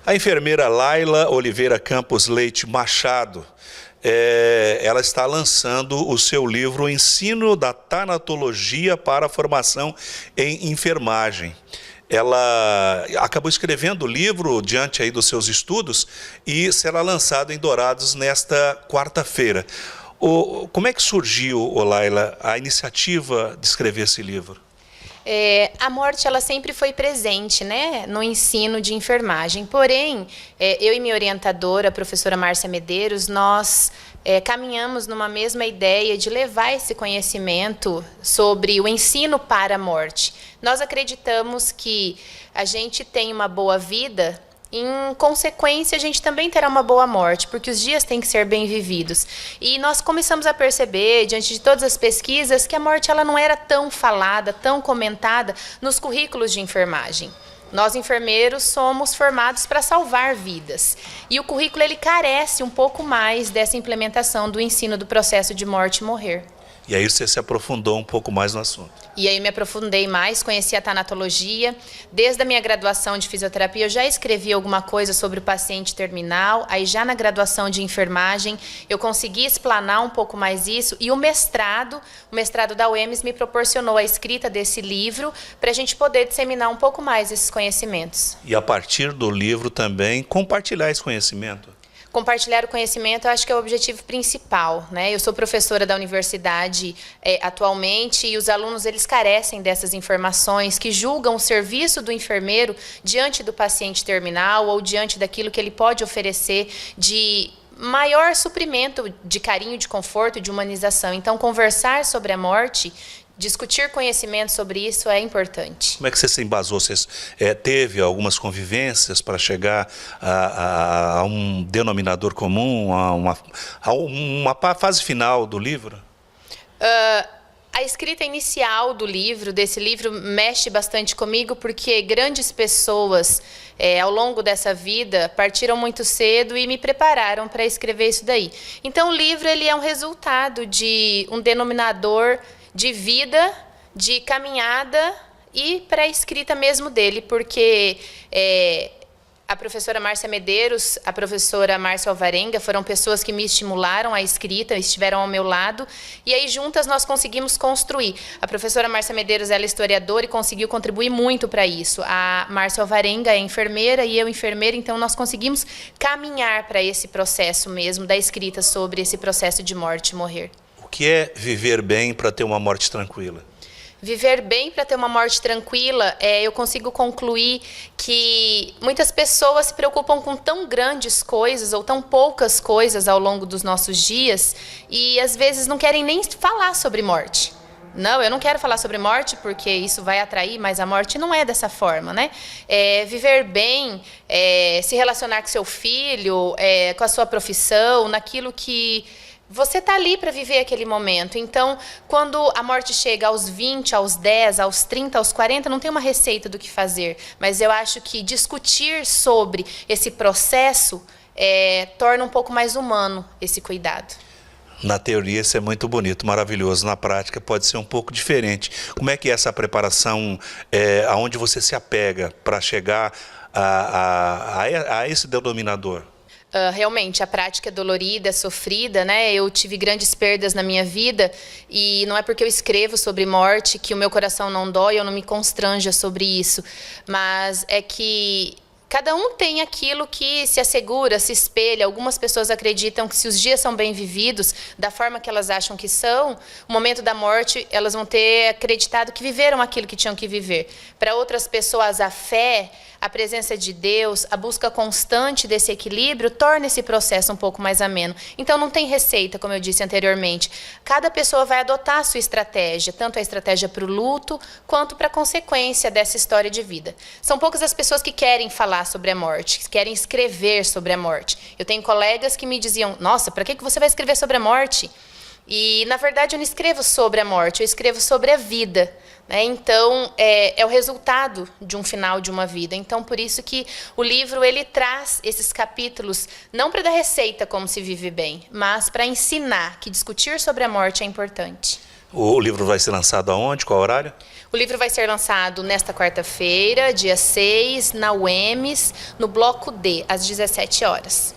A enfermeira Laila Oliveira Campos Leite Machado, ela está lançando o seu livro O Ensino da Tanatologia para a Formação em Enfermagem. Ela acabou escrevendo o livro diante aí dos seus estudos e será lançado em Dourados nesta quarta-feira. Como é que surgiu, Laila, a iniciativa de escrever esse livro? A morte ela sempre foi presente, né, no ensino de enfermagem. Porém, eu e minha orientadora, a professora Márcia Medeiros, nós caminhamos numa mesma ideia de levar esse conhecimento sobre o ensino para a morte. Nós acreditamos que a gente tem uma boa vida, em consequência, a gente também terá uma boa morte, porque os dias têm que ser bem vividos. E nós começamos a perceber, diante de todas as pesquisas, que a morte ela não era tão falada, tão comentada nos currículos de enfermagem. Nós, enfermeiros, somos formados para salvar vidas. E o currículo ele carece um pouco mais dessa implementação do ensino do processo de morte e morrer. E aí você se aprofundou um pouco mais no assunto. E aí me aprofundei mais, conheci a tanatologia. Desde a minha graduação de fisioterapia, eu já escrevi alguma coisa sobre o paciente terminal. Aí já na graduação de enfermagem, eu consegui explanar um pouco mais isso. E o mestrado da UEMS me proporcionou a escrita desse livro para a gente poder disseminar um pouco mais esses conhecimentos. E a partir do livro também compartilhar esse conhecimento. Compartilhar o conhecimento, eu acho que é o objetivo principal, né? Eu sou professora da universidade atualmente e os alunos eles carecem dessas informações que julgam o serviço do enfermeiro diante do paciente terminal ou diante daquilo que ele pode oferecer de maior suprimento de carinho, de conforto, de humanização. Então, conversar sobre a morte, discutir conhecimento sobre isso é importante. Como é que você se embasou? Você teve algumas convivências para chegar a um denominador comum, a uma fase final do livro? A escrita inicial desse livro, mexe bastante comigo, porque grandes pessoas, ao longo dessa vida, partiram muito cedo e me prepararam para escrever isso daí. Então, o livro ele é um resultado de um denominador de vida, de caminhada e para a escrita mesmo dele, porque a professora Márcia Medeiros, a professora Márcia Alvarenga foram pessoas que me estimularam à escrita, estiveram ao meu lado, e aí juntas nós conseguimos construir. A professora Márcia Medeiros ela é historiadora e conseguiu contribuir muito para isso. A Márcia Alvarenga é enfermeira e eu enfermeira, então nós conseguimos caminhar para esse processo mesmo da escrita sobre esse processo de morte e morrer. O que é viver bem para ter uma morte tranquila? Viver bem para ter uma morte tranquila, eu consigo concluir que muitas pessoas se preocupam com tão grandes coisas ou tão poucas coisas ao longo dos nossos dias e às vezes não querem nem falar sobre morte. Não, eu não quero falar sobre morte porque isso vai atrair, mas a morte não é dessa forma, né? Viver bem, se relacionar com seu filho, com a sua profissão, naquilo que você está ali para viver aquele momento. Então, quando a morte chega aos 20, aos 10, aos 30, aos 40, não tem uma receita do que fazer. Mas eu acho que discutir sobre esse processo torna um pouco mais humano esse cuidado. Na teoria isso é muito bonito, maravilhoso. Na prática pode ser um pouco diferente. Como é que é essa preparação, aonde você se apega para chegar a esse denominador? Realmente, a prática é dolorida, é sofrida, né? Eu tive grandes perdas na minha vida e não é porque eu escrevo sobre morte que o meu coração não dói ou não me constranja sobre isso, mas é que cada um tem aquilo que se assegura, se espelha. Algumas pessoas acreditam que se os dias são bem vividos, da forma que elas acham que são, o momento da morte, elas vão ter acreditado que viveram aquilo que tinham que viver. Para outras pessoas, a fé, a presença de Deus, a busca constante desse equilíbrio, torna esse processo um pouco mais ameno. Então, não tem receita, como eu disse anteriormente. Cada pessoa vai adotar a sua estratégia, tanto a estratégia para o luto, quanto para a consequência dessa história de vida. São poucas as pessoas que querem falar sobre a morte, que querem escrever sobre a morte. Eu tenho colegas que me diziam, nossa, para que você vai escrever sobre a morte? E, na verdade, eu não escrevo sobre a morte, eu escrevo sobre a vida. né? Então, é o resultado de um final de uma vida. Então, por isso que o livro ele traz esses capítulos, não para dar receita como se vive bem, mas para ensinar que discutir sobre a morte é importante. O livro vai ser lançado aonde? Qual horário? O livro vai ser lançado nesta quarta-feira, dia 6, na UEMS, no Bloco D, às 17 horas.